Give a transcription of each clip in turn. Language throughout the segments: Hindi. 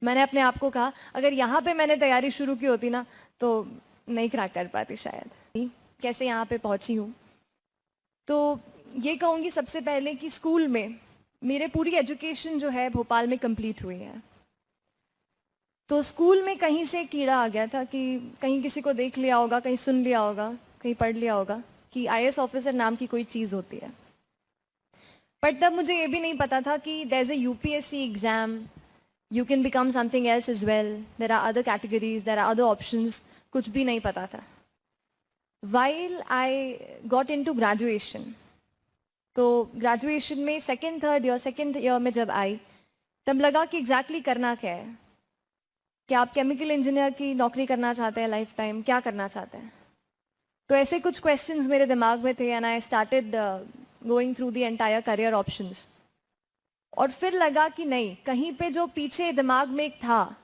मैंने अपने आप को कहा अगर यहाँ पे मैंने तैयारी शुरू की होती ना तो नहीं क्रैक कर पाती शायद। कैसे यहाँ पे पहुँची हूँ, तो ये कहूँगी सबसे पहले कि स्कूल में मेरे पूरी एजुकेशन जो है भोपाल में कंप्लीट हुई है। तो स्कूल में कहीं से कीड़ा आ गया था कि कहीं किसी को देख लिया होगा, कहीं सुन लिया होगा, कहीं पढ़ लिया होगा कि आईएएस ऑफिसर नाम की कोई चीज़ होती है। बट तब मुझे ये भी नहीं पता था कि there is a UPSC exam, you can become something else as well, there are other categories, there are other options, कुछ भी नहीं पता था। While I got into graduation, तो ग्रेजुएशन में सेकेंड ईयर में जब आई तब लगा कि एग्जैक्टली करना क्या है। क्या आप केमिकल इंजीनियर की नौकरी करना चाहते हैं लाइफ टाइम, क्या करना चाहते हैं? तो ऐसे कुछ क्वेश्चंस मेरे दिमाग में थे and I started going through the entire career options. और फिर लगा कि नहीं, कहीं पे जो पीछे दिमाग में एक था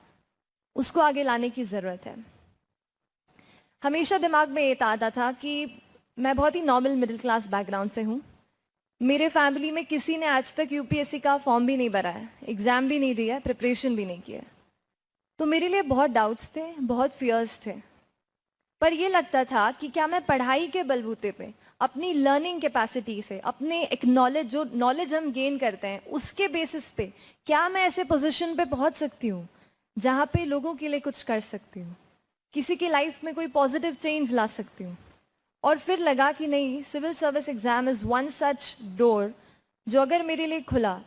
उसको आगे लाने की ज़रूरत है। हमेशा दिमाग में ये आता था कि मैं बहुत ही नॉर्मल मिडिल क्लास बैकग्राउंड से हूँ। मेरे फैमिली में किसी ने आज तक यूपीएससी का फॉर्म भी नहीं भरा है, एग्ज़ाम भी नहीं दिया है, प्रिपरेशन भी नहीं किया है। तो मेरे लिए बहुत डाउट्स थे, बहुत फियर्स थे। पर ये लगता था कि क्या मैं पढ़ाई के बलबूते पे, अपनी लर्निंग कैपेसिटी से, अपने एक नॉलेज हम गेन करते हैं उसके बेसिस पे क्या मैं ऐसे पोजीशन पे पहुंच सकती हूँ जहाँ पे लोगों के लिए कुछ कर सकती हूँ, किसी की लाइफ में कोई पॉजिटिव चेंज ला सकती हूँ। और फिर लगा कि नहीं, civil service exam is one such door जो अगर मेरे लिए खुला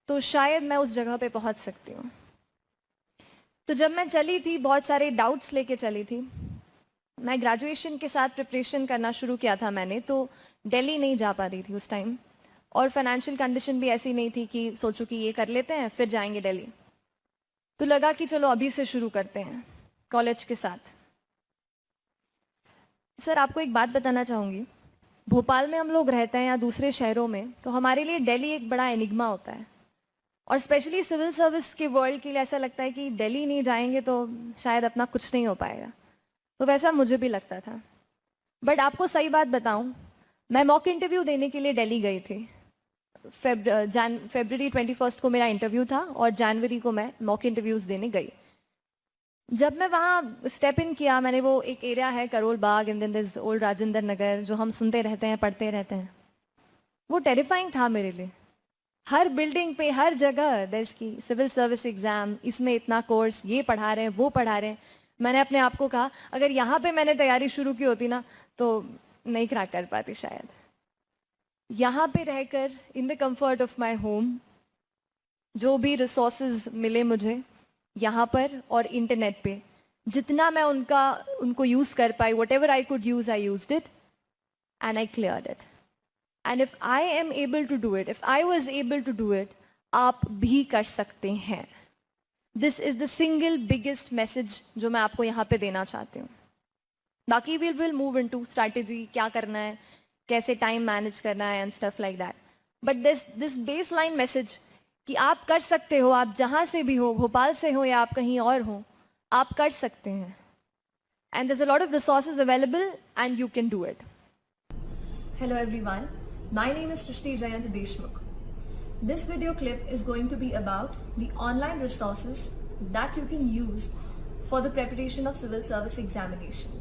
तो शायद मैं उस जगह पे पहुंच सकती हूँ। तो जब मैं चली थी, बहुत सारे डाउट्स लेके चली थी। मैं ग्रेजुएशन के साथ प्रिपरेशन करना शुरू किया था मैंने, तो दिल्ली नहीं जा पा रही थी उस टाइम, और फाइनेंशियल कंडीशन भी ऐसी नहीं थी कि सोचो कि ये कर लेते हैं फिर जाएंगे दिल्ली। तो लगा कि चलो अभी से शुरू करते हैं कॉलेज के साथ। सर, आपको एक बात बताना चाहूँगी, भोपाल में हम लोग रहते हैं या दूसरे शहरों में, तो हमारे लिए दिल्ली एक बड़ा एनिग्मा होता है। और स्पेशली सिविल सर्विस के वर्ल्ड के लिए ऐसा लगता है कि दिल्ली नहीं जाएंगे तो शायद अपना कुछ नहीं हो पाएगा। तो वैसा मुझे भी लगता था। बट आपको सही बात बताऊं, मैं मॉक इंटरव्यू देने के लिए दिल्ली गई थी। फरवरी 21 को मेरा इंटरव्यू था और जनवरी को मैं मॉक इंटरव्यूज़ देने गई। जब मैं वहाँ स्टेप इन किया, मैंने वो एक एरिया है Karol Bagh and then this old Rajendra Nagar जो हम सुनते रहते हैं, पढ़ते रहते हैं, वो टेरिफाइंग था मेरे लिए। हर बिल्डिंग पे, हर जगह देश की सिविल सर्विस एग्जाम, इसमें इतना कोर्स, ये पढ़ा रहे हैं, वो पढ़ा रहे हैं। मैंने अपने आप को कहा अगर यहाँ पे मैंने तैयारी शुरू की होती ना तो नहीं क्रैक कर पाती शायद। यहाँ पे रहकर in the comfort of my home, जो भी रिसोर्सेज मिले मुझे यहाँ पर और इंटरनेट पे, जितना मैं उनको यूज़ कर पाई, whatever I could use, I used it and I cleared it. And if I am able to do it, if I was able to do it, आप भी कर सकते हैं। This is the single biggest message जो मैं आपको यहाँ पे देना चाहती हूँ। बाकी विल मूव इनटू स्ट्रैटेजी, क्या करना है, कैसे टाइम मैनेज करना है and stuff like that. But this base line message कि आप कर सकते हो, आप जहाँ से भी हो, भोपाल से हो या आप कहीं और हो, आप कर सकते हैं। And there is a lot of resources available and you can do it. Hello everyone, my name is Srishti Jayant Deshmukh. This video clip is going to be about the online resources that you can use for the preparation of civil service examination.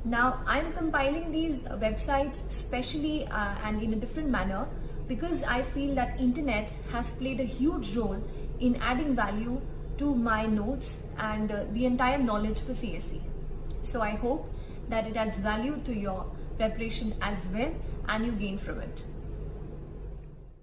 Now, I'm compiling these websites specially and in a different manner because I feel that internet has played a huge role in adding value to my notes and the entire knowledge for CSE. So I hope that it adds value to your preparation as well and you gain from it.